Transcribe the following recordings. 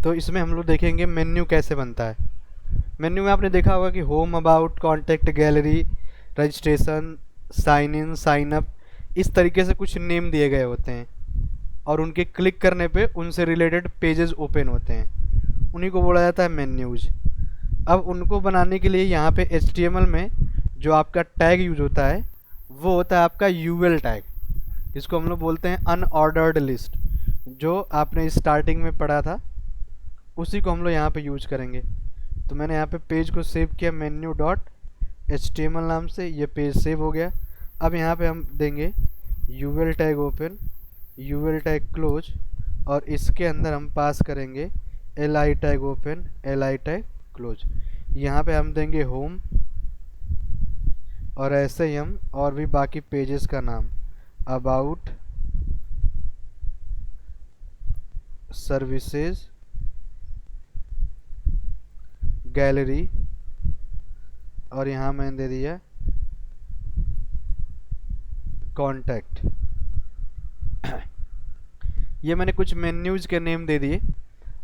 तो इसमें हम लोग देखेंगे मेन्यू कैसे बनता है। मेन्यू में आपने देखा होगा कि home, about, contact, gallery, registration, sign in, sign up, इस तरीके से कुछ नेम दिए गए होते हैं और उनके क्लिक करने पे उनसे रिलेटेड पेजेस ओपन होते हैं, उन्हीं को बोला जाता है मेन्यूज। अब उनको बनाने के लिए यहाँ पे HTML में जो आपका टैग यूज होता है वो होता है आपका UL टैग, जिसको हम लोग बोलते हैं अनऑर्डर्ड लिस्ट। जो आपने स्टार्टिंग में पढ़ा था उसी को हम लोग यहाँ पे यूज करेंगे। तो मैंने यहाँ पे पेज को सेव किया मेन्यू डॉट HTML नाम से, ये पेज सेव हो गया। अब यहाँ पे हम देंगे UL tag open, UL tag close, और इसके अंदर हम पास करेंगे LI tag open, LI tag close. यहाँ पे हम देंगे होम, और ऐसे ही हम और भी बाकी पेजेस का नाम, अबाउट, सर्विसेज, गैलरी, और यहाँ मैंने दे दिया कॉन्टैक्ट। ये मैंने कुछ मेन्यूज के नेम दे दिए।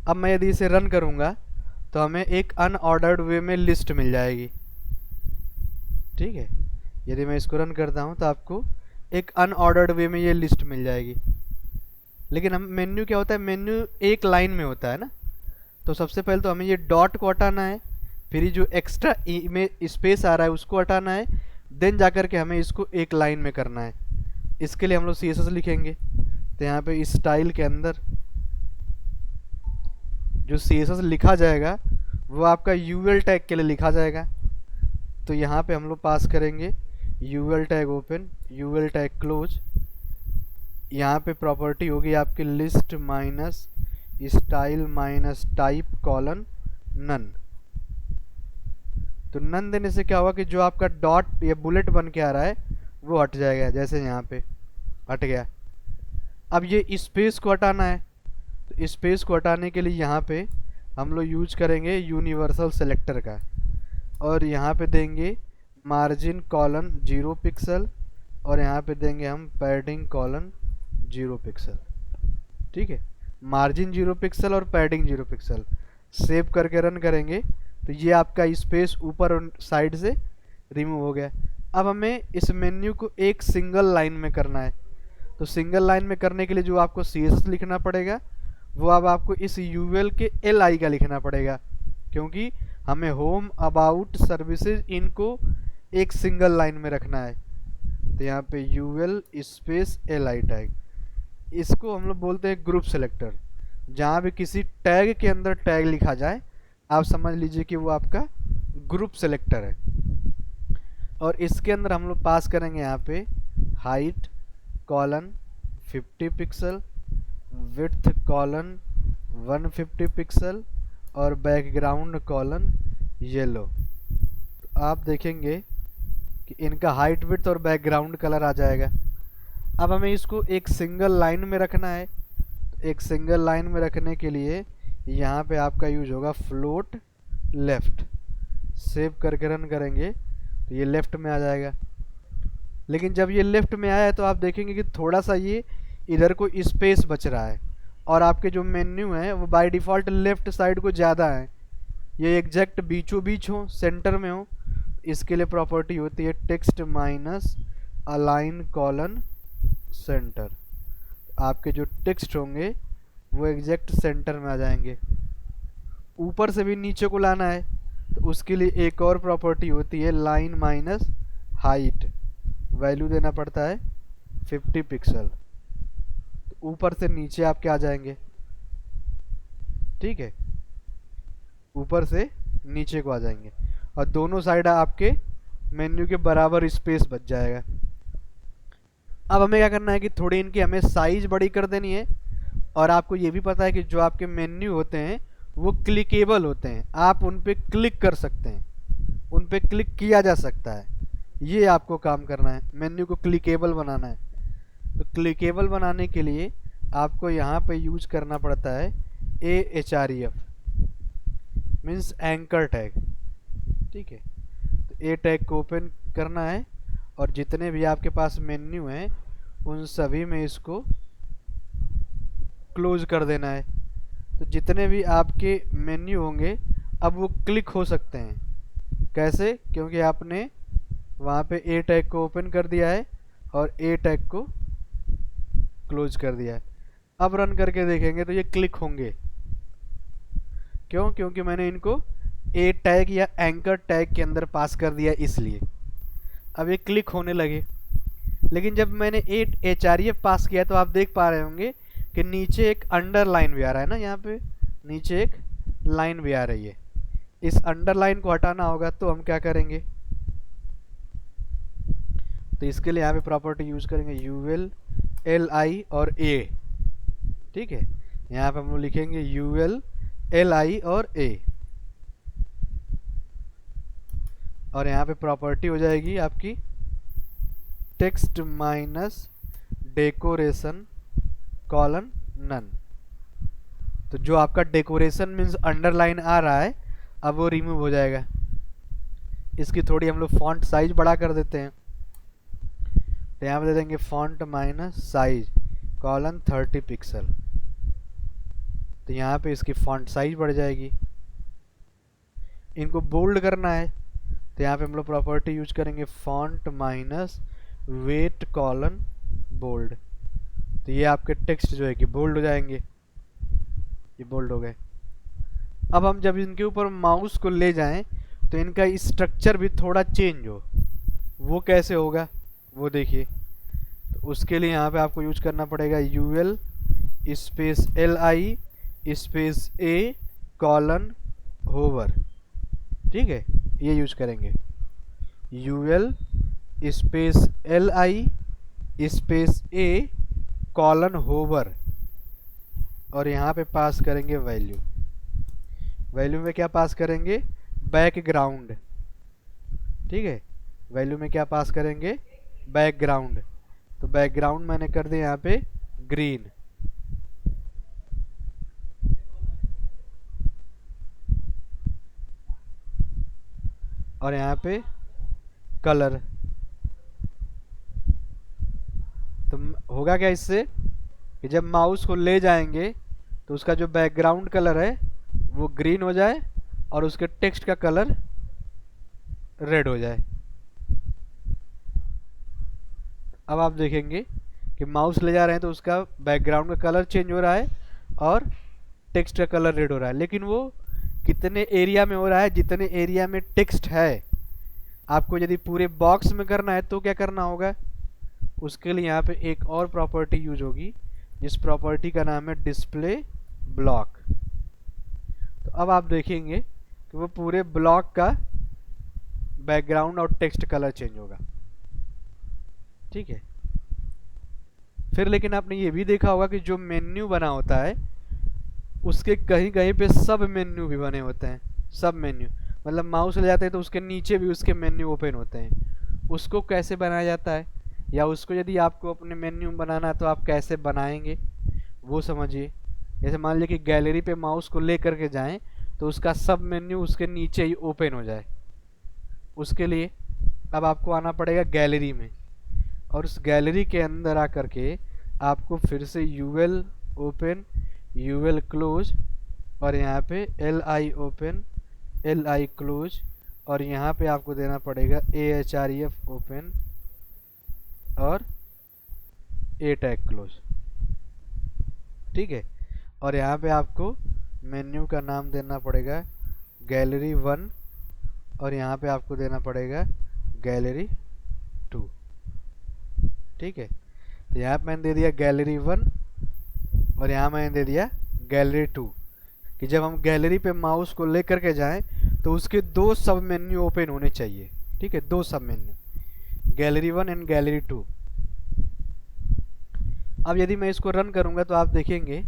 अब मैं यदि इसे रन करूँगा तो हमें एक अनऑर्डर्ड वे में लिस्ट मिल जाएगी। ठीक है, यदि मैं इसको रन करता हूँ तो आपको एक अनऑर्डर्ड वे में ये लिस्ट मिल जाएगी। लेकिन हम मेन्यू क्या होता है, मेन्यू एक लाइन में होता है ना। तो सबसे पहले तो हमें ये डॉट को हटाना है, फिर ये जो एक्स्ट्रा में स्पेस आ रहा है उसको हटाना है, देन जाकर के हमें इसको एक लाइन में करना है। इसके लिए हम लोग CSS लिखेंगे। तो यहाँ पे स्टाइल के अंदर जो CSS लिखा जाएगा वो आपका UL टैग के लिए लिखा जाएगा। तो यहाँ पे हम लोग पास करेंगे UL tag open, UL tag close. यहाँ पे प्रॉपर्टी होगी आपकी list minus style minus type colon none. तो नन देने से क्या होगा कि जो आपका डॉट या बुलेट बन के आ रहा है वो हट जाएगा, जैसे यहाँ पे हट गया। अब ये स्पेस को हटाना है, तो स्पेस को हटाने के लिए यहाँ पे हम लोग यूज करेंगे यूनिवर्सल सेलेक्टर का, और यहाँ पे देंगे मार्जिन कॉलन 0 पिक्सल, और यहाँ पे देंगे हम पैडिंग कॉलन 0 पिक्सल। ठीक है, मार्जिन 0 पिक्सल और पैडिंग 0 पिक्सल। सेव करके रन करेंगे तो ये आपका स्पेस ऊपर और साइड से रिमूव हो गया। अब हमें इस मेन्यू को एक सिंगल लाइन में करना है। तो सिंगल लाइन में करने के लिए जो आपको CSS लिखना पड़ेगा वो अब आपको इस UL के LI का लिखना पड़ेगा, क्योंकि हमें होम, अबाउट, सर्विसेज, इनको एक सिंगल लाइन में रखना है। तो यहाँ पे UL स्पेस LI टैग, इसको हम लोग बोलते हैं ग्रुप सेलेक्टर। जहाँ भी किसी टैग के अंदर टैग लिखा जाए आप समझ लीजिए कि वो आपका ग्रुप सेलेक्टर है। और इसके अंदर हम लोग पास करेंगे यहाँ पे height colon 50 pixel, width colon 150 pixel, और बैकग्राउंड कॉलन येलो। तो आप देखेंगे कि इनका हाइट, विड्थ और बैकग्राउंड कलर आ जाएगा। अब हमें इसको एक सिंगल लाइन में रखना है। तो एक सिंगल लाइन में रखने के लिए यहाँ पे आपका यूज होगा फ्लोट लेफ्ट। सेव करके रन करेंगे तो ये लेफ्ट में आ जाएगा। लेकिन जब ये लेफ्ट में आया है तो आप देखेंगे कि थोड़ा सा ये इधर को स्पेस बच रहा है, और आपके जो मेन्यू है वो बाय डिफ़ॉल्ट लेफ्ट साइड को ज़्यादा है। ये एग्जैक्ट बीचों बीच हो, सेंटर में हो, इसके लिए प्रॉपर्टी होती है text minus align colon centre. आपके जो टेक्स्ट होंगे वो एग्जैक्ट सेंटर में आ जाएंगे। ऊपर से भी नीचे को लाना है तो उसके लिए एक और प्रॉपर्टी होती है लाइन माइनस हाइट, वैल्यू देना पड़ता है 50 पिक्सल। तो ऊपर से नीचे आपके आ जाएंगे। ठीक है, ऊपर से नीचे को आ जाएंगे, और दोनों साइड आपके मेन्यू के बराबर स्पेस बच जाएगा। अब हमें क्या करना है कि थोड़ी इनकी हमें साइज बड़ी कर देनी है। और आपको ये भी पता है कि जो आपके मेन्यू होते हैं वो क्लिकेबल होते हैं, आप उन पे क्लिक कर सकते हैं, उन पे क्लिक किया जा सकता है। ये आपको काम करना है, मेन्यू को क्लिकेबल बनाना है। तो क्लिकेबल बनाने के लिए आपको यहाँ पे यूज करना पड़ता है AHREF, मीन्स एंकर टैग। ठीक है, तो A टैग को ओपन करना है, और जितने भी आपके पास मेन्यू हैं उन सभी में इसको क्लोज कर देना है। तो जितने भी आपके मेन्यू होंगे अब वो क्लिक हो सकते हैं। कैसे? क्योंकि आपने वहाँ पे ए टैग को ओपन कर दिया है और ए टैग को क्लोज कर दिया है। अब रन करके देखेंगे तो ये क्लिक होंगे। क्यों? क्योंकि मैंने इनको ए टैग या एंकर टैग के अंदर पास कर दिया इसलिए। अब ये क्लिक होने लगे। लेकिन जब मैंने एच पास किया तो आप देख पा रहे होंगे कि नीचे एक अंडरलाइन भी आ रहा है ना, यहाँ पे नीचे एक लाइन भी आ रही है। इस अंडरलाइन को हटाना होगा तो हम क्या करेंगे? तो इसके लिए यहाँ पे प्रॉपर्टी यूज करेंगे ul li और a। ठीक है, यहाँ पे हम लोग लिखेंगे ul li और a, और यहाँ पे प्रॉपर्टी हो जाएगी आपकी text minus decoration colon none. तो जो आपका डेकोरेशन मीन्स अंडरलाइन आ रहा है अब वो रिमूव हो जाएगा। इसकी थोड़ी हम लोग फॉन्ट साइज बड़ा कर देते हैं। तो यहाँ पे दे देंगे font minus size colon 30 pixel. तो यहाँ पे इसकी फॉन्ट साइज बढ़ जाएगी। इनको बोल्ड करना है तो यहाँ पे हम लोग प्रॉपर्टी यूज करेंगे font minus weight colon bold. तो ये आपके टेक्स्ट जो है कि बोल्ड हो जाएंगे। ये बोल्ड हो गए। अब हम जब इनके ऊपर माउस को ले जाएं तो इनका स्ट्रक्चर भी थोड़ा चेंज हो। वो कैसे होगा वो देखिए। तो उसके लिए यहाँ पे आपको यूज करना पड़ेगा ul space li space a colon hover. ठीक है, ये यूज करेंगे ul space li space a colon hover, और यहाँ पे पास करेंगे वैल्यू। वैल्यू में क्या पास करेंगे? बैकग्राउंड। ठीक है, वैल्यू में क्या पास करेंगे? बैकग्राउंड। तो बैकग्राउंड मैंने कर दिया यहाँ पे ग्रीन। और यहाँ पे कलर। तो होगा क्या इससे कि जब माउस को ले जाएंगे तो उसका जो बैकग्राउंड कलर है वो ग्रीन हो जाए और उसके टेक्स्ट का कलर रेड हो जाए। अब आप देखेंगे कि माउस ले जा रहे हैं तो उसका बैकग्राउंड का कलर चेंज हो रहा है और टेक्स्ट का कलर रेड हो रहा है। लेकिन वो कितने एरिया में हो रहा है? जितने एरिया में टेक्स्ट है। आपको यदि पूरे बॉक्स में करना है तो क्या करना होगा? उसके लिए यहाँ पे एक और प्रॉपर्टी यूज होगी जिस प्रॉपर्टी का नाम है डिस्प्ले ब्लॉक। तो अब आप देखेंगे कि वो पूरे ब्लॉक का बैकग्राउंड और टेक्स्ट कलर चेंज होगा। ठीक है, फिर लेकिन आपने ये भी देखा होगा कि जो मेन्यू बना होता है उसके कहीं कहीं पे सब मेन्यू भी बने होते हैं। सब मेन्यू मतलब माउस ले जाते हैं तो उसके नीचे भी उसके मेन्यू ओपन होते हैं। उसको कैसे बनाया जाता है, या उसको यदि आपको अपने मेन्यू बनाना है तो आप कैसे बनाएंगे वो समझिए। जैसे मान लीजिए कि गैलरी पे माउस को ले करके जाएं तो उसका सब मेन्यू उसके नीचे ही ओपन हो जाए। उसके लिए अब आपको आना पड़ेगा गैलरी में, और उस गैलरी के अंदर आकर के आपको फिर से ul ओपन ul क्लोज और यहाँ पे li ओपन li क्लोज, और यहाँ पे आपको देना पड़ेगा ahref ओपन और a टैग क्लोज। ठीक है, और यहाँ पे आपको मेन्यू का नाम देना पड़ेगा गैलरी 1 और यहाँ पे आपको देना पड़ेगा गैलरी 2। ठीक है, तो यहाँ पे मैंने दे दिया गैलरी 1 और यहाँ मैंने दे दिया गैलरी 2 कि जब हम गैलरी पे माउस को लेकर के जाएं तो उसके दो सब मेन्यू ओपन होने चाहिए। ठीक है, दो सब मेन्यू गैलरी 1 एंड गैलरी 2। अब यदि मैं इसको रन करूंगा तो आप देखेंगे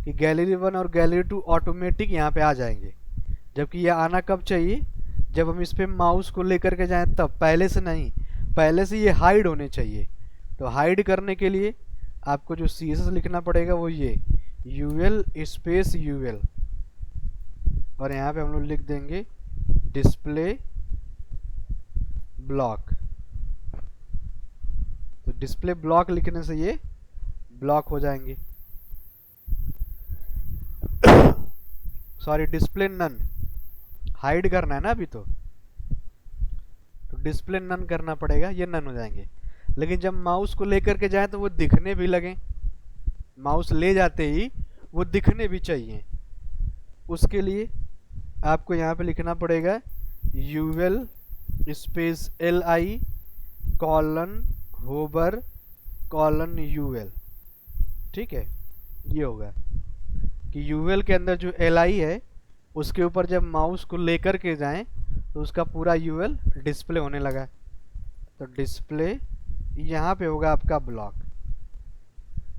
कि गैलरी 1 और गैलरी 2 ऑटोमेटिक यहाँ पे आ जाएंगे। जबकि ये आना कब चाहिए? जब हम इस पे माउस को लेकर के जाएं तब, पहले से नहीं। पहले से ये हाइड होने चाहिए। तो हाइड करने के लिए आपको जो CSS लिखना पड़ेगा वो ये ul स्पेस ul, और यहाँ पे हम लोग लिख देंगे डिस्प्ले ब्लॉक। तो डिस्प्ले ब्लॉक लिखने से ये ब्लॉक हो जाएंगे। सॉरी डिस्प्ले नन, हाइड करना है ना अभी तो डिस्प्ले नन करना पड़ेगा, ये नन हो जाएंगे। लेकिन जब माउस को लेकर के जाएं तो वो दिखने भी लगे, माउस ले जाते ही वो दिखने भी चाहिए। उसके लिए आपको यहाँ पे लिखना पड़ेगा UL space LI colon hover colon UL. ठीक है, ये होगा कि यूएल के अंदर जो LI है उसके ऊपर जब माउस को लेकर के जाएं तो उसका पूरा यूएल डिस्प्ले होने लगा। तो डिस्प्ले यहाँ पे होगा आपका ब्लॉक।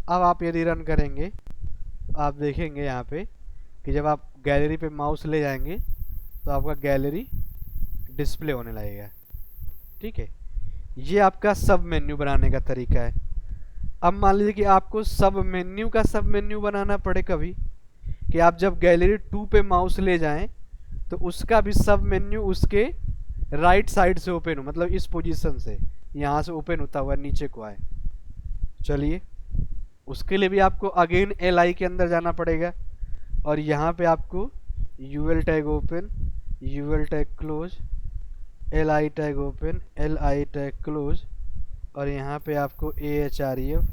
अब आप यदि रन करेंगे तो आप देखेंगे यहाँ पे कि जब आप गैलरी पे माउस ले जाएंगे तो आपका गैलरी डिस्प्ले होने लगेगा। ठीक है, ये आपका सब मेन्यू बनाने का तरीका है। अब मान लीजिए कि आपको सब मेन्यू का सब मेन्यू बनाना पड़े कभी, कि आप जब गैलरी 2 पे माउस ले जाएं तो उसका भी सब मेन्यू उसके राइट साइड से ओपन हो, मतलब इस पोजीशन से यहाँ से ओपन होता हुआ नीचे को आए। चलिए, उसके लिए भी आपको अगेन LI के अंदर जाना पड़ेगा और यहाँ पे आपको UL tag open, UL tag close, LI tag open, LI tag close और यहाँ पे आपको AHREF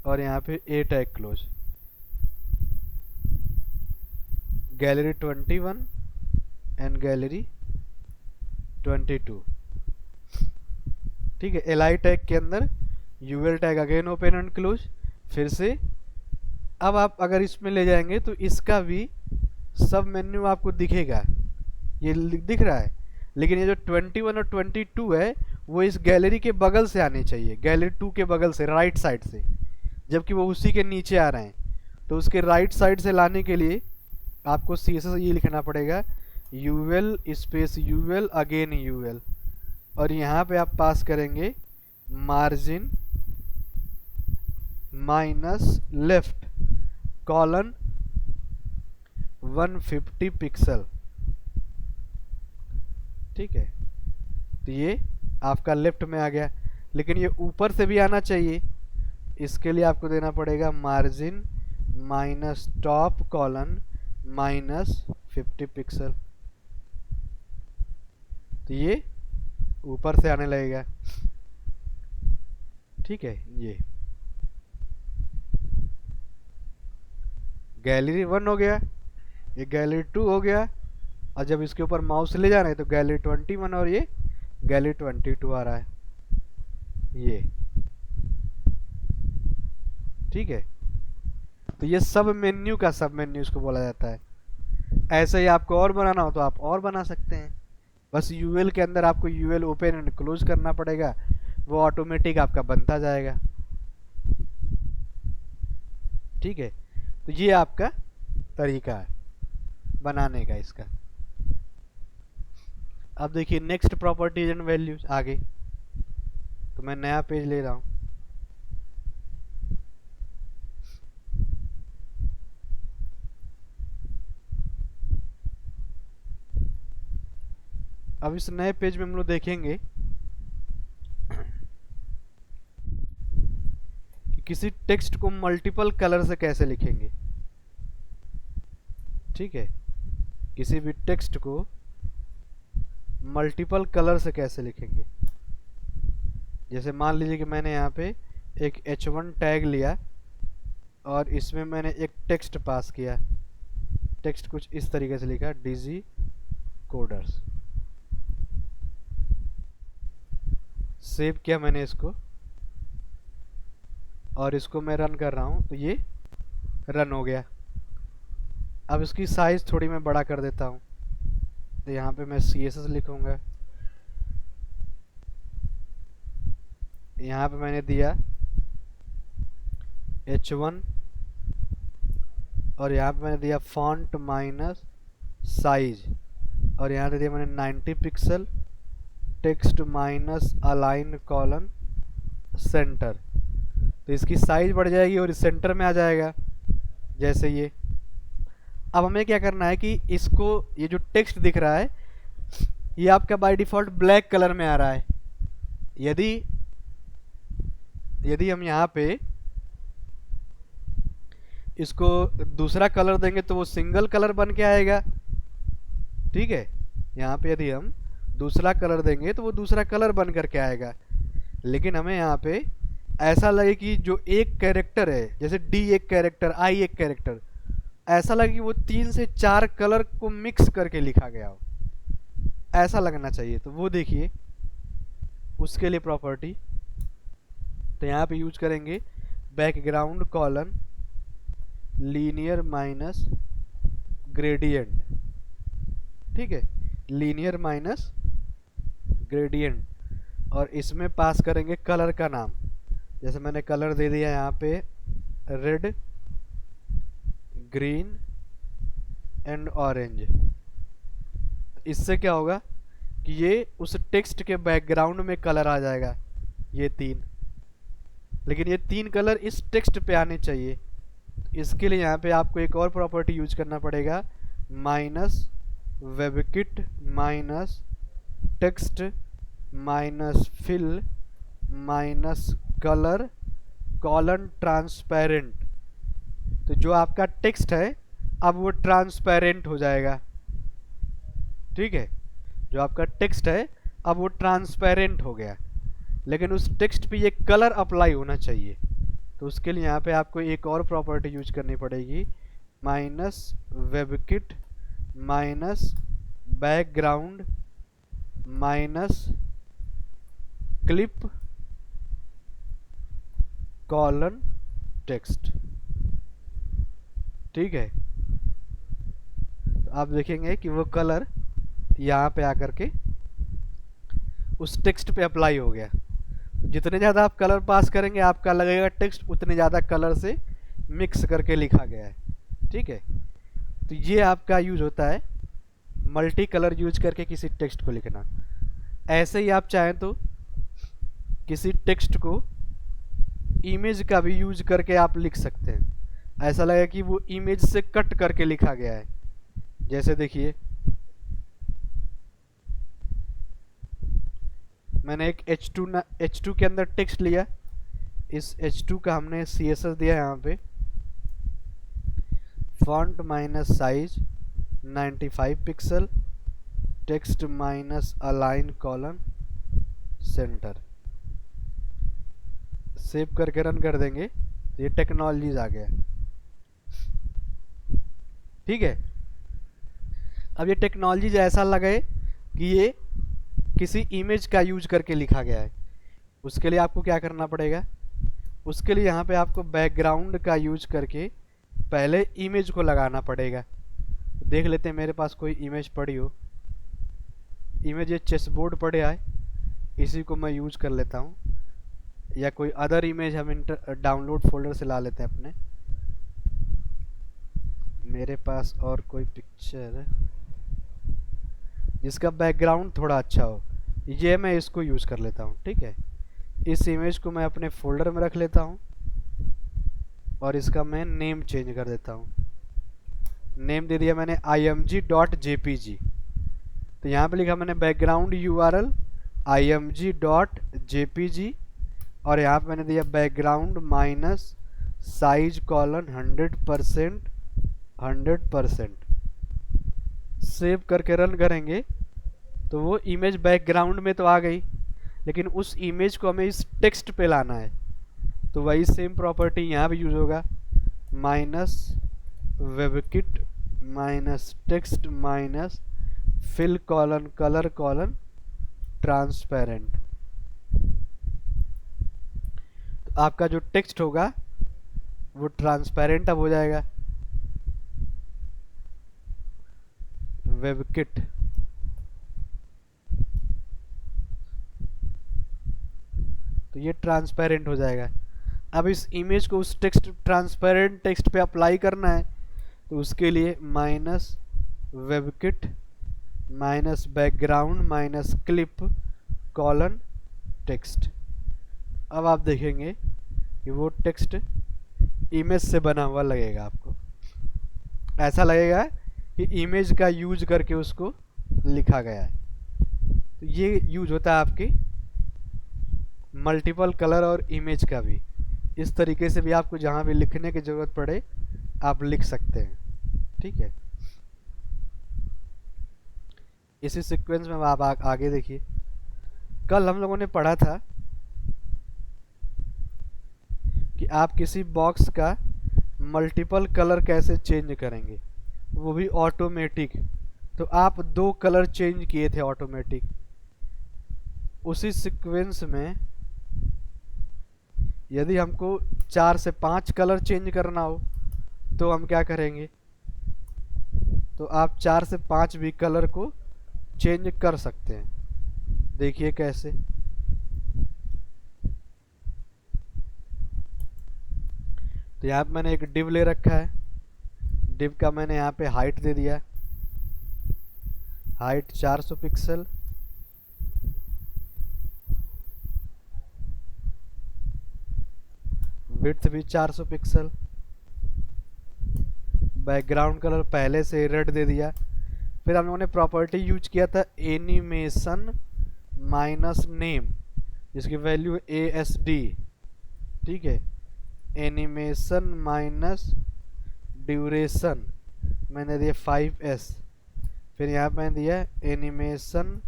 और यहाँ पे A tag close. Gallery 21 and gallery 22। ठीक है, LI टैग के अंदर UL tag again open and close फिर से। अब आप अगर इसमें ले जाएंगे तो इसका भी सब मेन्यू आपको दिखेगा, ये दिख रहा है। लेकिन ये जो 21 और 22 है वो इस गैलरी के बगल से आने चाहिए, गैलरी 2 के बगल से, राइट साइड से, जबकि वो उसी के नीचे आ रहे हैं। तो उसके राइट साइड से लाने के लिए आपको CSS ये लिखना पड़ेगा UL space UL again UL और यहाँ पे आप पास करेंगे margin minus left colon 150 pixel. ठीक है, तो ये आपका लेफ्ट में आ गया, लेकिन ये ऊपर से भी आना चाहिए। इसके लिए आपको देना पड़ेगा margin minus top colon minus 50 pixel. तो ये ऊपर से आने लगेगा। ठीक है, ये गैलरी 1 हो गया, ये गैलरी 2 हो गया और जब इसके ऊपर माउस ले जा रहे हैं तो गैलरी 21 और ये गैलरी 22 आ रहा है ये। ठीक है, तो ये सब मेन्यू का सब मेन्यू इसको बोला जाता है। ऐसे ही आपको और बनाना हो तो आप और बना सकते हैं, बस UL के अंदर आपको UL ओपन एंड क्लोज करना पड़ेगा, वो ऑटोमेटिक आपका बनता जाएगा। ठीक है, तो ये आपका तरीका है बनाने का इसका। अब देखिए नेक्स्ट प्रॉपर्टीज एंड वैल्यूज आगे, तो मैं नया पेज ले रहा हूं। अब इस नए पेज में हम लोग देखेंगे कि किसी टेक्स्ट को मल्टीपल कलर से कैसे लिखेंगे। ठीक है, किसी भी टेक्स्ट को मल्टीपल कलर से कैसे लिखेंगे। जैसे मान लीजिए कि मैंने यहाँ पे एक H1 टैग लिया और इसमें मैंने एक टेक्स्ट पास किया। टेक्स्ट कुछ इस तरीके से लिखा डिजी कोडर्स, सेव किया मैंने इसको और इसको मैं रन कर रहा हूँ तो ये रन हो गया। अब इसकी साइज थोड़ी मैं बड़ा कर देता हूँ, तो यहाँ पे मैं CSS लिखूंगा। यहाँ पे मैंने दिया H1 और यहाँ पे मैंने दिया फॉन्ट माइनस साइज और यहाँ पे दिया मैंने 90 pixel, text minus align colon centre. तो इसकी साइज बढ़ जाएगी और इस सेंटर में आ जाएगा जैसे ये। अब हमें क्या करना है कि इसको, ये जो टेक्स्ट दिख रहा है ये आपका बाय डिफ़ॉल्ट ब्लैक कलर में आ रहा है। यदि हम यहाँ पे इसको दूसरा कलर देंगे तो वो सिंगल कलर बन के आएगा। ठीक है, यहाँ पे यदि हम दूसरा कलर देंगे तो वो दूसरा कलर बन करके आएगा। लेकिन हमें यहाँ पे ऐसा लगे कि जो एक कैरेक्टर है, जैसे डी एक कैरेक्टर, आई एक कैरेक्टर, ऐसा लगे कि वो 3 से 4 कलर को मिक्स करके लिखा गया हो, ऐसा लगना चाहिए। तो वो देखिए, उसके लिए प्रॉपर्टी तो यहाँ पे यूज करेंगे background colon linear minus gradient. ठीक है, लीनियर माइनस ग्रेडियंट, और इसमें पास करेंगे कलर का नाम। जैसे मैंने कलर दे दिया यहाँ पे रेड, ग्रीन एंड ऑरेंज। इससे क्या होगा कि ये उस टेक्स्ट के बैकग्राउंड में कलर आ जाएगा, ये 3। लेकिन ये 3 कलर इस टेक्स्ट पे आने चाहिए। इसके लिए यहाँ पे आपको एक और प्रॉपर्टी यूज करना पड़ेगा, minus webkit minus text minus fill minus colour colon transparent. तो जो आपका टेक्स्ट है अब वो ट्रांसपेरेंट हो जाएगा। ठीक है, जो आपका टेक्स्ट है अब वो ट्रांसपेरेंट हो गया, लेकिन उस टेक्स्ट पे ये कलर अप्लाई होना चाहिए। तो उसके लिए यहाँ पे आपको एक और प्रॉपर्टी यूज करनी पड़ेगी, minus webkit minus background minus clip colon text. ठीक है, तो आप देखेंगे कि वो कलर यहाँ पे आकर के उस टेक्स्ट पे अप्लाई हो गया। जितने ज़्यादा आप कलर पास करेंगे आपका लगेगा टेक्स्ट उतने ज़्यादा कलर से मिक्स करके लिखा गया है। ठीक है, तो ये आपका यूज होता है मल्टी कलर यूज करके किसी टेक्स्ट को लिखना। ऐसे ही आप चाहें तो किसी टेक्स्ट को इमेज का भी यूज करके आप लिख सकते हैं, ऐसा लगेगा कि वो इमेज से कट करके लिखा गया है। जैसे देखिए, मैंने एक H2 के अंदर टेक्स्ट लिया, इस H2 का हमने CSS दिया यहाँ पे, font minus size 95 pixel, text minus align colon centre. Save करके रन कर देंगे तो ये टेक्नोलॉजीज आ गया। ठीक है, अब ये टेक्नोलॉजीज ऐसा लगे कि ये किसी इमेज का यूज करके लिखा गया है। उसके लिए आपको क्या करना पड़ेगा, उसके लिए यहाँ पे आपको बैकग्राउंड का यूज करके पहले इमेज को लगाना पड़ेगा। देख लेते हैं मेरे पास कोई इमेज पड़ी हो। इमेज ये चेसबोर्ड पड़े आए, इसी को मैं यूज कर लेता हूँ, या कोई अदर इमेज हम डाउनलोड फोल्डर से ला लेते हैं अपने। मेरे पास और कोई पिक्चर जिसका बैकग्राउंड थोड़ा अच्छा हो, ये मैं इसको यूज़ कर लेता हूँ। ठीक है, इस इमेज को मैं अपने फोल्डर में रख लेता हूँ और इसका मैं नेम चेंज कर देता हूँ। नेम दे दिया मैंने img.jpg। तो यहाँ पे लिखा मैंने बैकग्राउंड URL img.jpg, और यहाँ पे मैंने दिया background minus size colon 100%। Save करके रन करेंगे तो वो इमेज बैकग्राउंड में तो आ गई, लेकिन उस इमेज को हमें इस टेक्स्ट पे लाना है। तो वही सेम प्रॉपर्टी यहाँ भी यूज होगा, minus webkit minus text minus fill colon colour colon transparent. तो आपका जो टेक्स्ट होगा वो ट्रांसपेरेंट अब हो जाएगा। वेबकिट तो ये ट्रांसपेरेंट हो जाएगा। अब इस इमेज को उस टेक्स्ट ट्रांसपेरेंट टेक्स्ट पे अप्लाई करना है, तो उसके लिए minus webkit minus background minus clip colon text. अब आप देखेंगे कि वो टेक्स्ट इमेज से बना हुआ लगेगा आपको, ऐसा लगेगा कि इमेज का यूज करके उसको लिखा गया है। तो ये यूज होता है आपके मल्टीपल कलर और इमेज का भी। इस तरीके से भी आपको जहाँ भी लिखने की ज़रूरत पड़े आप लिख सकते हैं। ठीक है, इसी सीक्वेंस में आप आगे देखिए। कल हम लोगों ने पढ़ा था कि आप किसी बॉक्स का मल्टीपल कलर कैसे चेंज करेंगे, वो भी ऑटोमेटिक। तो आप 2 कलर चेंज किए थे ऑटोमेटिक। उसी सीक्वेंस में यदि हमको 4 से 5 कलर चेंज करना हो तो हम क्या करेंगे, तो आप 4 से 5 भी कलर को चेंज कर सकते हैं। देखिए कैसे। तो यहाँ पे मैंने एक डिव ले रखा है, डिव का मैंने यहाँ पे हाइट दे दिया, हाइट 400 पिक्सल, विड्थ भी 400 पिक्सल, बैकग्राउंड कलर पहले से रेड दे दिया। फिर हम लोगों ने प्रॉपर्टी यूज किया था एनिमेशन माइनस नेम, जिसकी वैल्यू है ASD। ठीक है, एनिमेशन माइनस ड्यूरेशन मैंने दिया 5S। फिर यहाँ पे मैंने दिया animation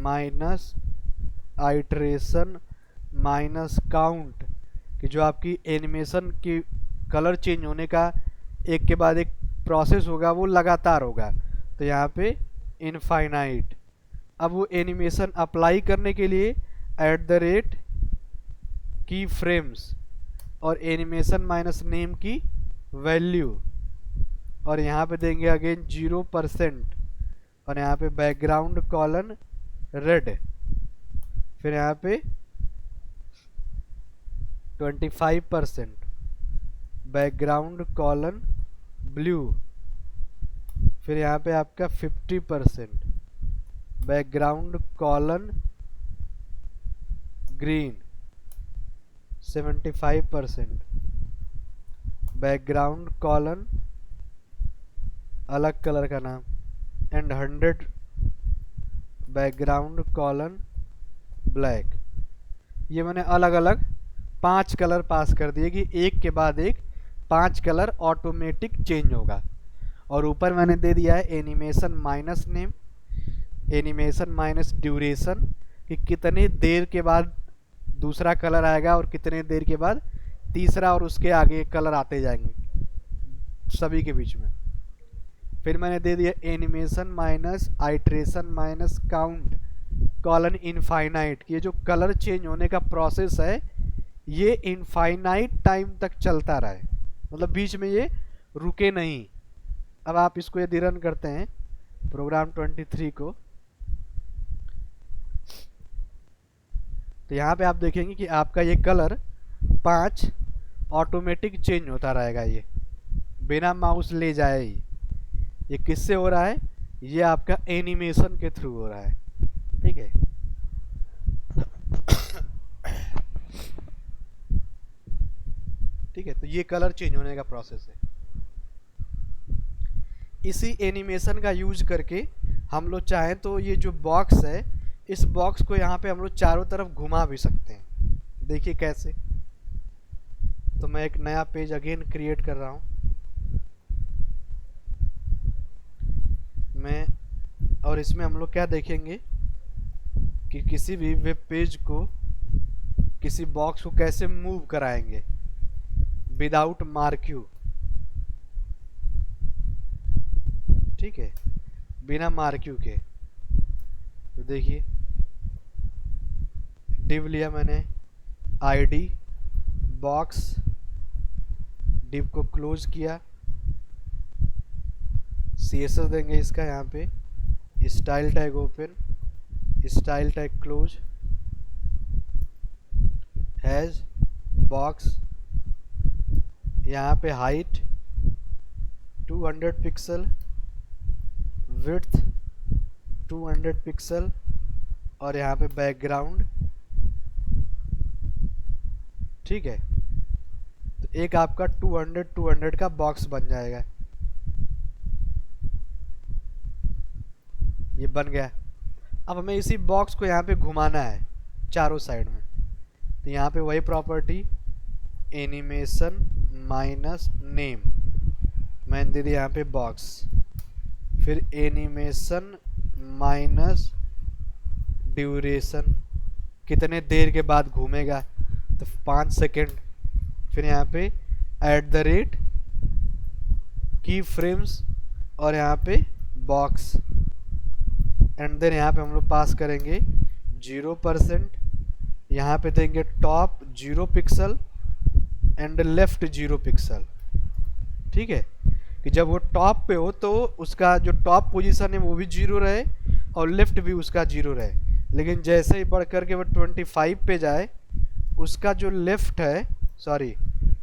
minus iteration minus count, कि जो आपकी एनिमेशन की कलर चेंज होने का एक के बाद एक प्रोसेस होगा वो लगातार होगा, तो यहाँ पे इनफाइनाइट। अब वो एनिमेशन अप्लाई करने के लिए @ की फ्रेम्स और एनिमेशन माइनस नेम की वैल्यू, और यहाँ पे देंगे अगेन 0%, और यहाँ पे बैकग्राउंड कॉलन रेड, फिर यहाँ पे 25%, बैकग्राउंड कॉलन ब्लू, फिर यहाँ पे आपका 50%, background colon green, 75%, background colon अलग कलर का नाम, एंड 100 बैकग्राउंड कॉलन ब्लैक। ये मैंने अलग अलग 5 कलर पास कर दिए कि एक के बाद एक 5 कलर ऑटोमेटिक चेंज होगा। और ऊपर मैंने दे दिया है animation minus name, animation minus duration, कि कितने देर के बाद दूसरा कलर आएगा और कितने देर के बाद तीसरा, और उसके आगे कलर आते जाएंगे सभी के बीच में। फिर मैंने दे दिया animation minus iteration minus count colon infinite, कि ये जो कलर चेंज होने का प्रोसेस है ये इनफाइनाइट टाइम तक चलता रहे, मतलब बीच में ये रुके नहीं। अब आप इसको यदि रन करते हैं प्रोग्राम 23 को, तो यहाँ पे आप देखेंगे कि आपका ये कलर 5 ऑटोमेटिक चेंज होता रहेगा, ये बिना माउस ले जाए ही। ये किससे हो रहा है, ये आपका एनिमेशन के थ्रू हो रहा है। ठीक है, ठीक है, तो ये कलर चेंज होने का प्रोसेस है। इसी एनिमेशन का यूज करके हम लोग चाहें तो ये जो बॉक्स है, इस बॉक्स को यहाँ पे हम लोग चारों तरफ घुमा भी सकते हैं। देखिए कैसे। तो मैं एक नया पेज अगेन क्रिएट कर रहा हूँ। और इसमें हम लोग क्या देखेंगे कि किसी भी वेब पेज को, किसी बॉक्स को कैसे मूव कराएंगे विदाउट मार्क्यू। ठीक है, बिना मार्क्यू के। तो देखिए डिव लिया मैंने, आईडी बॉक्स, डिव को क्लोज किया, CSS देंगे इसका, यहाँ पे style tag open, style tag close, has box, यहाँ पे हाइट 200 पिक्सल, विड्थ 200 पिक्सल, और यहाँ पे बैकग्राउंड। ठीक है, तो एक आपका 200 का बॉक्स बन जाएगा। ये बन गया। अब हमें इसी बॉक्स को यहाँ पे घुमाना है चारों साइड में। तो यहाँ पे वही प्रॉपर्टी एनिमेशन माइनस नेम, मैंने दे दिया यहाँ पे बॉक्स। फिर एनिमेशन माइनस ड्यूरेशन, कितने देर के बाद घूमेगा, तो 5 सेकेंड। फिर यहाँ पे एट द रेट की फ्रेम्स और यहाँ पे बॉक्स, एंड देन यहाँ पे हम लोग पास करेंगे 0%, यहाँ पे देंगे top 0 pixel and left 0 pixel. ठीक है, कि जब वो टॉप पे हो तो उसका जो टॉप पोजीशन है वो भी 0 रहे और लेफ्ट भी उसका 0 रहे, लेकिन जैसे ही बढ़ करके वो 25 पे जाए उसका जो लेफ्ट है, सॉरी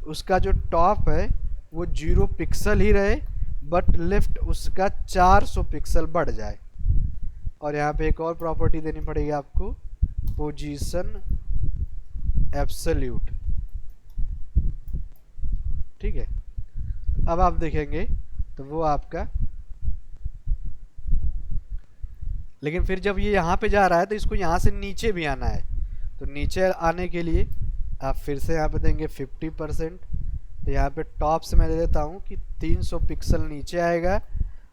उसका जो टॉप है वो 0 पिक्सल ही रहे, बट लेफ्ट उसका 400 पिक्सल बढ़ जाए। और यहाँ पे एक और प्रॉपर्टी देनी पड़ेगी आपको, पोजीशन एब्सोल्यूट। ठीक है, अब आप देखेंगे तो वो आपका, लेकिन फिर जब ये यहाँ पे जा रहा है तो इसको यहाँ से नीचे भी आना है, तो नीचे आने के लिए आप फिर से यहाँ पे देंगे 50%। तो यहाँ पे टॉप से मैं दे देता हूँ कि 300 पिक्सल नीचे आएगा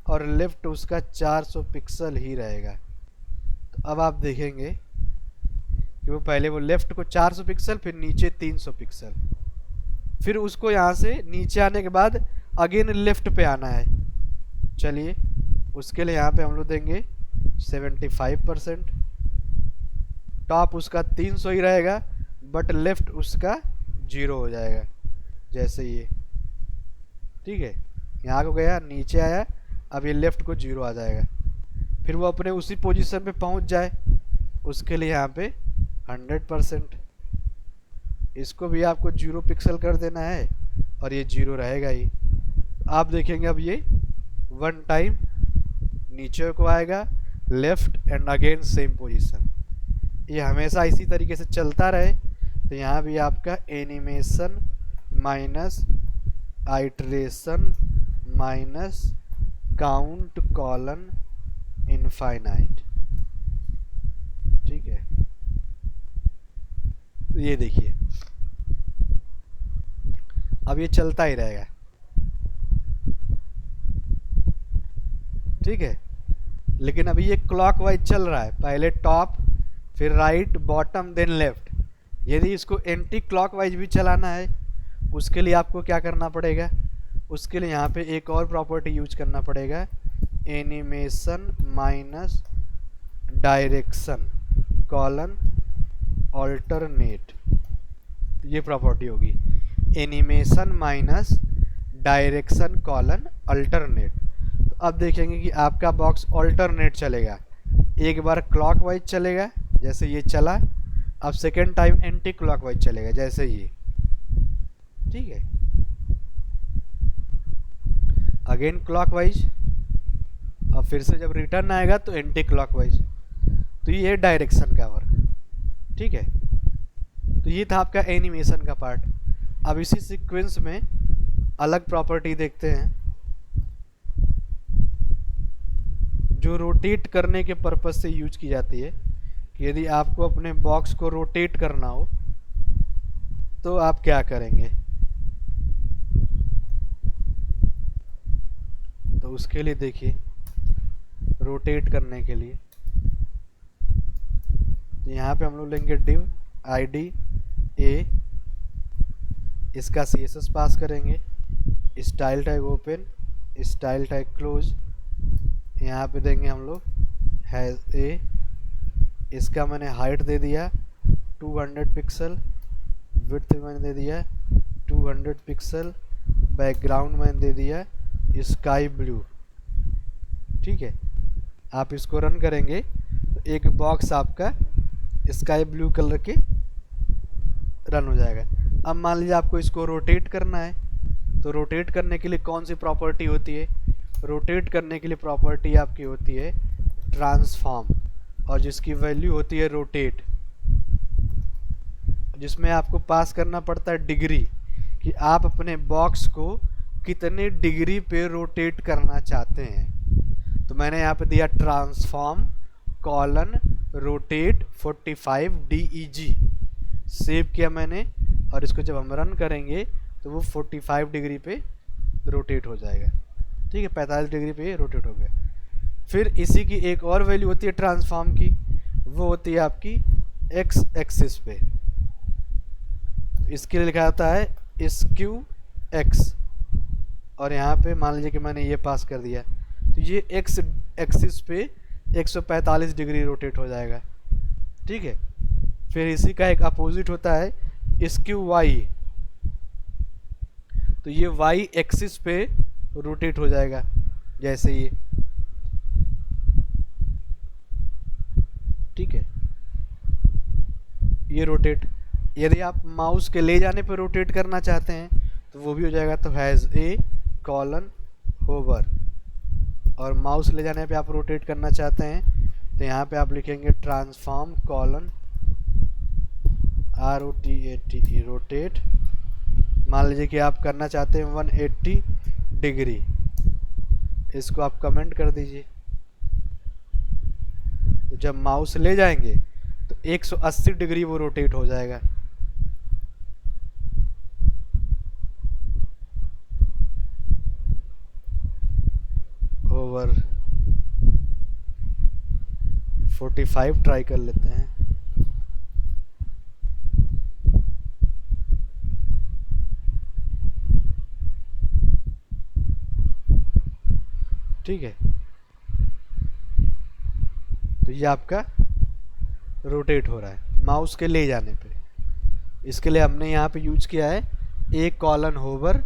और लेफ्ट उसका 400 पिक्सल ही रहेगा। तो अब आप देखेंगे कि वो पहले वो लेफ्ट को 400 पिक्सल, फिर नीचे 300 पिक्सल, फिर उसको यहाँ से नीचे आने के बाद अगेन लेफ्ट पे आना है। चलिए उसके लिए यहाँ पे हम लोग देंगे 75%, टॉप उसका 300 ही रहेगा बट लेफ्ट उसका 0 हो जाएगा, जैसे ये। ठीक है, यहाँ को गया, नीचे आया, अब ये लेफ्ट को 0 आ जाएगा। फिर वो अपने उसी पोजीशन पे पहुँच जाए, उसके लिए यहाँ पे 100%, इसको भी आपको 0 पिक्सल कर देना है और ये 0 रहेगा ही। आप देखेंगे अब ये 1 टाइम नीचे को आएगा, left and again same position, ये हमेशा इसी तरीके से चलता रहे। तो यहाँ भी आपका animation minus iteration minus count colon infinite. ठीक है, तो ये देखिए अब ये चलता ही रहेगा। ठीक है, लेकिन अभी ये क्लॉकवाइज चल रहा है, पहले टॉप फिर राइट बॉटम देन लेफ्ट। यदि इसको एंटी क्लॉकवाइज भी चलाना है उसके लिए आपको क्या करना पड़ेगा, उसके लिए यहाँ पे एक और प्रॉपर्टी यूज करना पड़ेगा, animation minus direction colon alternate. ये प्रॉपर्टी होगी animation minus direction colon alternate. तो अब देखेंगे कि आपका बॉक्स ऑल्टरनेट चलेगा, एक बार क्लॉकवाइज चलेगा जैसे ये चला, अब सेकेंड टाइम एंटी क्लॉकवाइज चलेगा जैसे ये। ठीक है, अगेन क्लॉकवाइज, अब फिर से जब रिटर्न आएगा तो एंटी क्लॉकवाइज। तो ये डायरेक्शन का वर्क। ठीक है, तो ये था आपका एनिमेशन का पार्ट। अब इसी सीक्वेंस में अलग प्रॉपर्टी देखते हैं जो रोटेट करने के पर्पज से यूज की जाती है। कि यदि आपको अपने बॉक्स को रोटेट करना हो तो आप क्या करेंगे, तो उसके लिए देखिए रोटेट करने के लिए तो यहाँ पे हम लोग लेंगे div id a, इसका css पास करेंगे, style tag open, style tag close, यहाँ पे देंगे हम लोग हैज ए, इसका मैंने हाइट दे दिया 200 पिक्सल, विड्थ मैंने दे दिया 200 पिक्सल, बैकग्राउंड मैंने दे दिया स्काई ब्लू। ठीक है, आप इसको रन करेंगे तो एक बॉक्स आपका स्काई ब्लू कलर के रन हो जाएगा। अब मान लीजिए आपको इसको रोटेट करना है, तो रोटेट करने के लिए कौन सी प्रॉपर्टी होती है, रोटेट करने के लिए प्रॉपर्टी आपकी होती है ट्रांसफॉर्म, और जिसकी वैल्यू होती है रोटेट, जिसमें आपको पास करना पड़ता है डिग्री, कि आप अपने बॉक्स को कितने डिग्री पे रोटेट करना चाहते हैं। तो मैंने यहाँ पे दिया transform colon rotate 45 DEG, save किया मैंने, और इसको जब हम रन करेंगे तो वो 45 डिग्री पे रोटेट हो जाएगा। ठीक है, 45 डिग्री पे रोटेट हो गया। फिर इसी की एक और वैल्यू होती है ट्रांसफॉर्म की, वो होती है आपकी एक्स एक्सिस पे। इसके लिए लिखा जाता है स्क्यू एक्स, और यहाँ पे मान लीजिए कि मैंने ये पास कर दिया, तो ये एक्स एक्सिस पे 145 डिग्री रोटेट हो जाएगा। ठीक है, फिर इसी का एक अपोजिट होता है स्क्यू वाई, तो ये वाई एक्सिस पे रोटेट हो जाएगा, जैसे ये। ठीक है, ये रोटेट। यदि आप माउस के ले जाने पर रोटेट करना चाहते हैं तो वो भी हो जाएगा, तो हैज़ ए कॉलन होवर। और माउस ले जाने पे आप रोटेट करना चाहते हैं तो यहाँ पे आप लिखेंगे ट्रांसफॉर्म कॉलन ROTATE रोटेट। मान लीजिए कि आप करना चाहते हैं 180 डिग्री, इसको आप कमेंट कर दीजिए। तो जब माउस ले जाएंगे तो 180 डिग्री वो रोटेट हो जाएगा। ओवर 45 ट्राई कर लेते हैं। ठीक है, तो ये आपका रोटेट हो रहा है माउस के ले जाने पे। इसके लिए हमने यहाँ पे यूज किया है ए कॉलन होवर,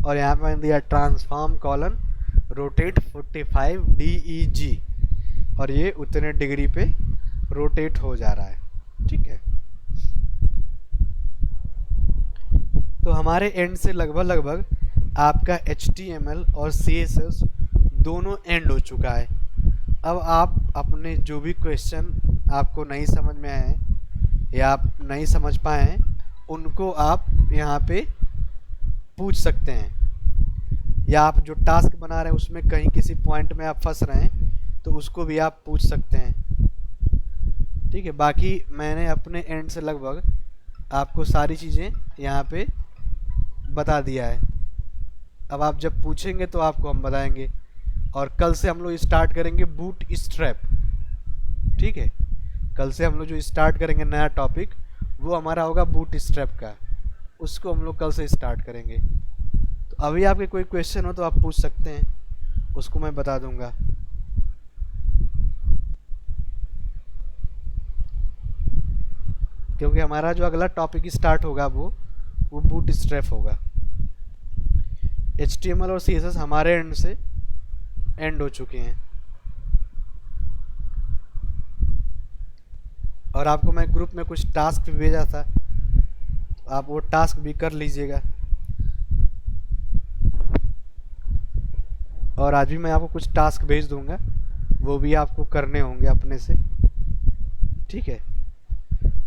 और यहाँ पे दिया ट्रांसफॉर्म कॉलन रोटेट 45 DEG, और ये उतने डिग्री पे रोटेट हो जा रहा है। ठीक है, तो हमारे एंड से लगभग आपका HTML और CSS दोनों एंड हो चुका है। अब आप अपने जो भी क्वेश्चन आपको नहीं समझ में आए या आप नहीं समझ पाए उनको आप यहाँ पे पूछ सकते हैं, या आप जो टास्क बना रहे हैं उसमें कहीं किसी पॉइंट में आप फंस रहे हैं तो उसको भी आप पूछ सकते हैं। ठीक है, बाकी मैंने अपने एंड से लगभग आपको सारी चीज़ें यहाँ पे बता दिया है। अब आप जब पूछेंगे तो आपको हम बताएंगे, और कल से हम लोग स्टार्ट करेंगे बूट स्ट्रैप। ठीक है, कल से हम लोग जो स्टार्ट करेंगे नया टॉपिक वो हमारा होगा बूट स्ट्रैप का, उसको हम लोग कल से स्टार्ट करेंगे। तो अभी आपके कोई क्वेश्चन हो तो आप पूछ सकते हैं, उसको मैं बता दूंगा। क्योंकि हमारा जो अगला टॉपिक स्टार्ट होगा वो बूट स्ट्रैप होगा। HTML और CSS हमारे एंड से एंड हो चुके हैं, और आपको मैं ग्रुप में कुछ टास्क भी भेजा था, तो आप वो टास्क भी कर लीजिएगा। और आज भी मैं आपको कुछ टास्क भेज दूंगा, वो भी आपको करने होंगे अपने से। ठीक है,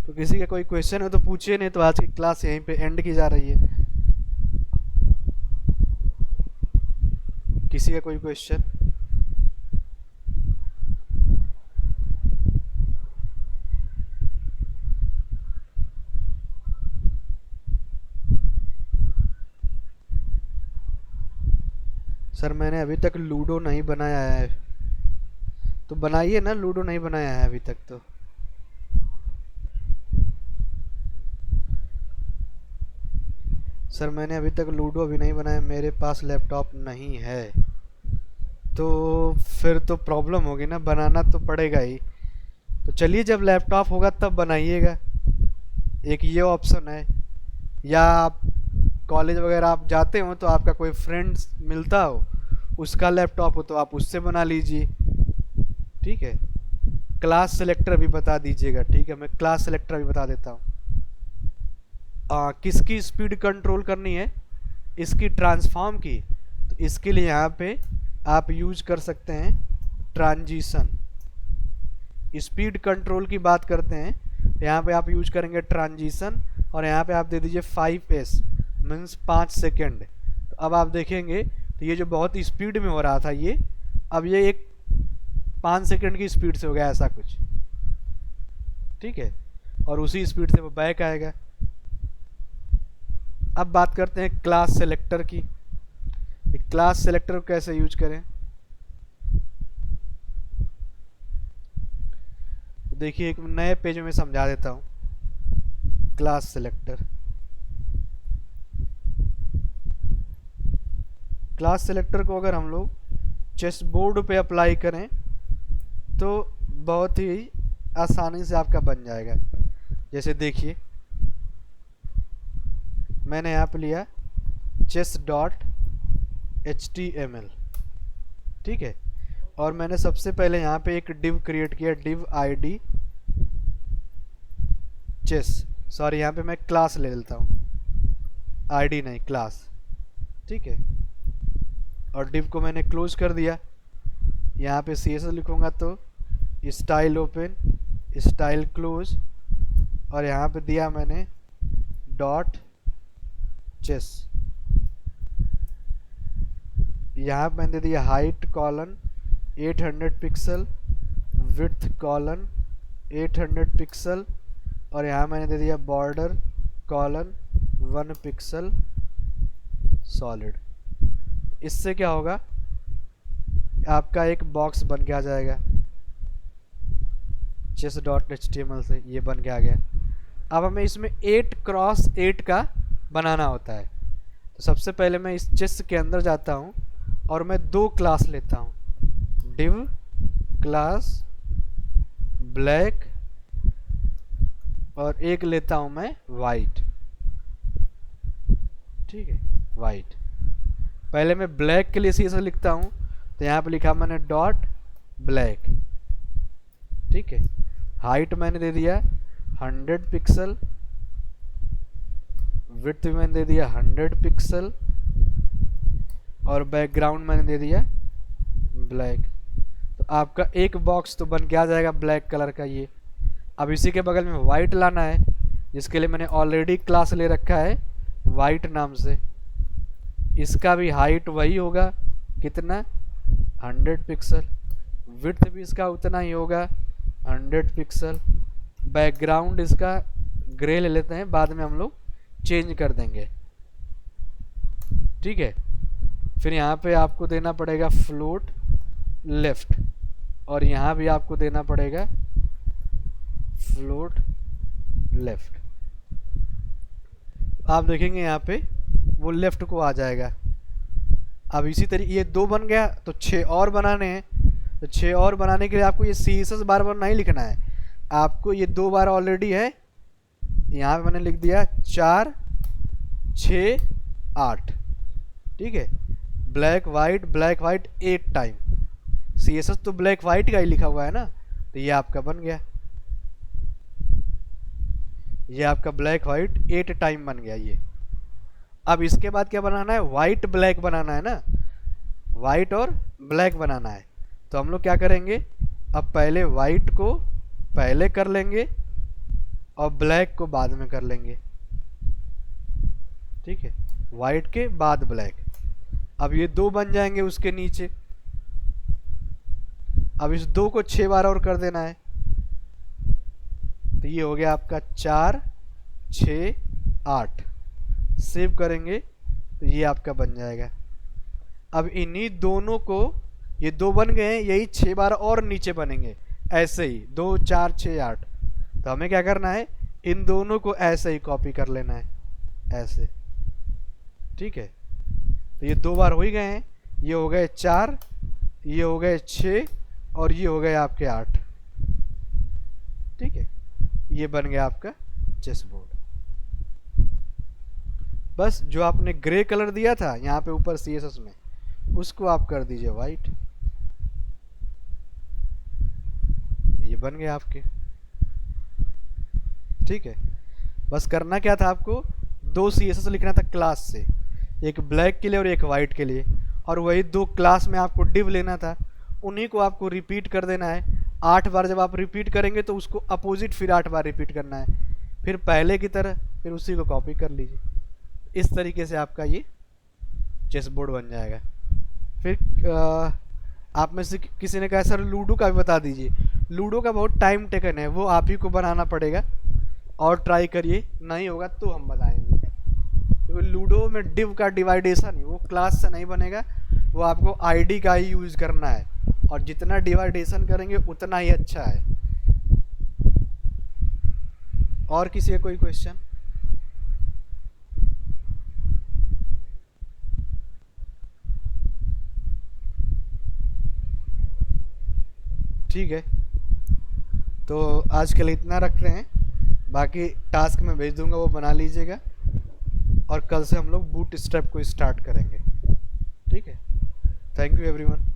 तो किसी का कोई क्वेश्चन है तो पूछिए, नहीं तो आज की क्लास यहीं पे एंड की जा रही है। किसी का कोई क्वेश्चन? सर मैंने अभी तक लूडो नहीं बनाया है। तो बनाइए ना, लूडो नहीं बनाया है अभी तक तो। सर मैंने अभी तक लूडो भी नहीं बनाया, मेरे पास लैपटॉप नहीं है। तो फिर तो प्रॉब्लम होगी ना, बनाना तो पड़ेगा ही। तो चलिए जब लैपटॉप होगा तब बनाइएगा। एक ये ऑप्शन है, या आप कॉलेज वगैरह आप जाते हो तो आपका कोई फ्रेंड मिलता हो, उसका लैपटॉप हो तो आप उससे बना लीजिए। ठीक है, क्लास सेलेक्टर भी बता दीजिएगा। ठीक है, मैं क्लास सेलेक्टर भी बता देता हूँ। किसकी स्पीड कंट्रोल करनी है, इसकी ट्रांसफॉर्म की, तो इसके लिए यहाँ पे आप यूज कर सकते हैं ट्रांजिशन। स्पीड कंट्रोल की बात करते हैं, यहाँ पे आप यूज करेंगे ट्रांजिशन, और यहाँ पे आप दे दीजिए 5S मीन्स 5 सेकेंड। तो अब आप देखेंगे तो ये जो बहुत स्पीड में हो रहा था ये, अब ये एक 5 सेकेंड की स्पीड से हो गया, ऐसा कुछ। ठीक है, और उसी स्पीड से वो बैक आएगा। अब बात करते हैं क्लास सेलेक्टर की। क्लास सेलेक्टर को कैसे यूज करें। देखिए एक नए पेज में समझा देता हूँ। क्लास सेलेक्टर, क्लास सेलेक्टर को अगर हम लोग चेस बोर्ड पे अप्लाई करें तो बहुत ही आसानी से आपका बन जाएगा। जैसे देखिए मैंने यहाँ पे लिया chess.html, ठीक है, और मैंने सबसे पहले यहाँ पे एक डिव क्रिएट किया, डिव id चेस, सॉरी यहाँ पे मैं क्लास ले लेता हूँ, id नहीं क्लास, ठीक है, और डिव को मैंने क्लोज कर दिया। यहाँ पे CSS लिखूँगा तो स्टाइल ओपन, स्टाइल क्लोज, और यहाँ पे दिया मैंने डॉट चेस। यहाँ पे मैंने दे दिया height colon 800 pixel, width colon 800 pixel, और यहाँ मैंने दे दिया बॉर्डर कॉलन 1 पिक्सल सॉलिड। इससे क्या होगा, आपका एक बॉक्स बन के आ जाएगा chess.html से, ये बन के आ गया। अब हमें इसमें 8x8 का बनाना होता है। तो सबसे पहले मैं इस चेस के अंदर जाता हूँ और मैं 2 क्लास लेता हूँ, div क्लास ब्लैक और एक लेता हूँ मैं वाइट, ठीक है, वाइट। पहले मैं ब्लैक के लिए CSS लिखता हूँ, तो यहाँ पे लिखा मैंने डॉट ब्लैक, ठीक है, हाइट मैंने दे दिया 100 पिक्सल, विड्थ भी मैंने दे दिया 100 पिक्सल, और बैकग्राउंड मैंने दे दिया ब्लैक। तो आपका एक बॉक्स तो बन के आ जाएगा ब्लैक कलर का ये। अब इसी के बगल में वाइट लाना है, जिसके लिए मैंने ऑलरेडी क्लास ले रखा है वाइट नाम से। इसका भी हाइट वही होगा, कितना 100 पिक्सल, विड्थ भी इसका उतना ही होगा 100 पिक्सल, बैकग्राउंड इसका ग्रे ले लेते हैं, बाद में हम लोग चेंज कर देंगे, ठीक है। फिर यहाँ पे आपको देना पड़ेगा फ्लोट लेफ्ट, और यहाँ भी आपको देना पड़ेगा फ्लोट लेफ्ट। आप देखेंगे यहाँ पे वो लेफ्ट को आ जाएगा। अब इसी तरीके ये 2 बन गया, तो 6 और बनाने हैं। तो 6 और बनाने के लिए आपको ये CSS बार बार नहीं लिखना है, आपको ये 2 बार ऑलरेडी है। यहाँ पे मैंने लिख दिया 4 6 8, ठीक है, ब्लैक वाइट 8 टाइम। CSS तो ब्लैक वाइट का ही लिखा हुआ है ना, तो ये आपका बन गया, ये आपका ब्लैक वाइट 8 टाइम बन गया ये। अब इसके बाद क्या बनाना है, वाइट ब्लैक बनाना है ना, वाइट और ब्लैक बनाना है। तो हम लोग क्या करेंगे, अब पहले वाइट को पहले कर लेंगे और ब्लैक को बाद में कर लेंगे, ठीक है, वाइट के बाद ब्लैक। अब ये 2 बन जाएंगे उसके नीचे। अब इस 2 को 6 बार और कर देना है, तो ये हो गया आपका 4 6 8। सेव करेंगे तो ये आपका बन जाएगा। अब इन्हीं दोनों को, ये 2 बन गए हैं, यही 6 बार और नीचे बनेंगे ऐसे ही 2 4 6 8। तो हमें क्या करना है, इन दोनों को ऐसे ही कॉपी कर लेना है, ऐसे, ठीक है। तो ये 2 बार हो ही गए हैं, ये हो गए 4, ये हो गए 6, और ये हो गए आपके 8, ठीक है। ये बन गया आपका चेस बोर्ड। बस जो आपने ग्रे कलर दिया था यहाँ पे ऊपर CSS में, उसको आप कर दीजिए वाइट, ये बन गया आपके, ठीक है। बस करना क्या था आपको, 2 CSS लिखना था क्लास से, एक ब्लैक के लिए और एक वाइट के लिए, और वही 2 क्लास में आपको डिव लेना था, उन्हीं को आपको रिपीट कर देना है 8 बार। जब आप रिपीट करेंगे तो उसको अपोजिट फिर 8 बार रिपीट करना है, फिर पहले की तरह, फिर उसी को कॉपी कर लीजिए। इस तरीके से आपका ये चेस बोर्ड बन जाएगा। फिर आप में से किसी ने कहा सर लूडो का भी बता दीजिए। लूडो का बहुत टाइम टेकन है, वो आप ही को बनाना पड़ेगा, और ट्राई करिए, नहीं होगा तो हम बताएंगे, क्योंकि लूडो में डिव का डिवाइडेशन वो क्लास से नहीं बनेगा, वो आपको आईडी का ही यूज़ करना है, और जितना डिवाइडेशन करेंगे उतना ही अच्छा है। और किसी का कोई क्वेश्चन? ठीक है, तो आज के लिए इतना रख रहे हैं, बाकी टास्क मैं भेज दूंगा, वो बना लीजिएगा, और कल से हम लोग बूट स्ट्रैप को स्टार्ट करेंगे। ठीक है, थैंक यू एवरीवन।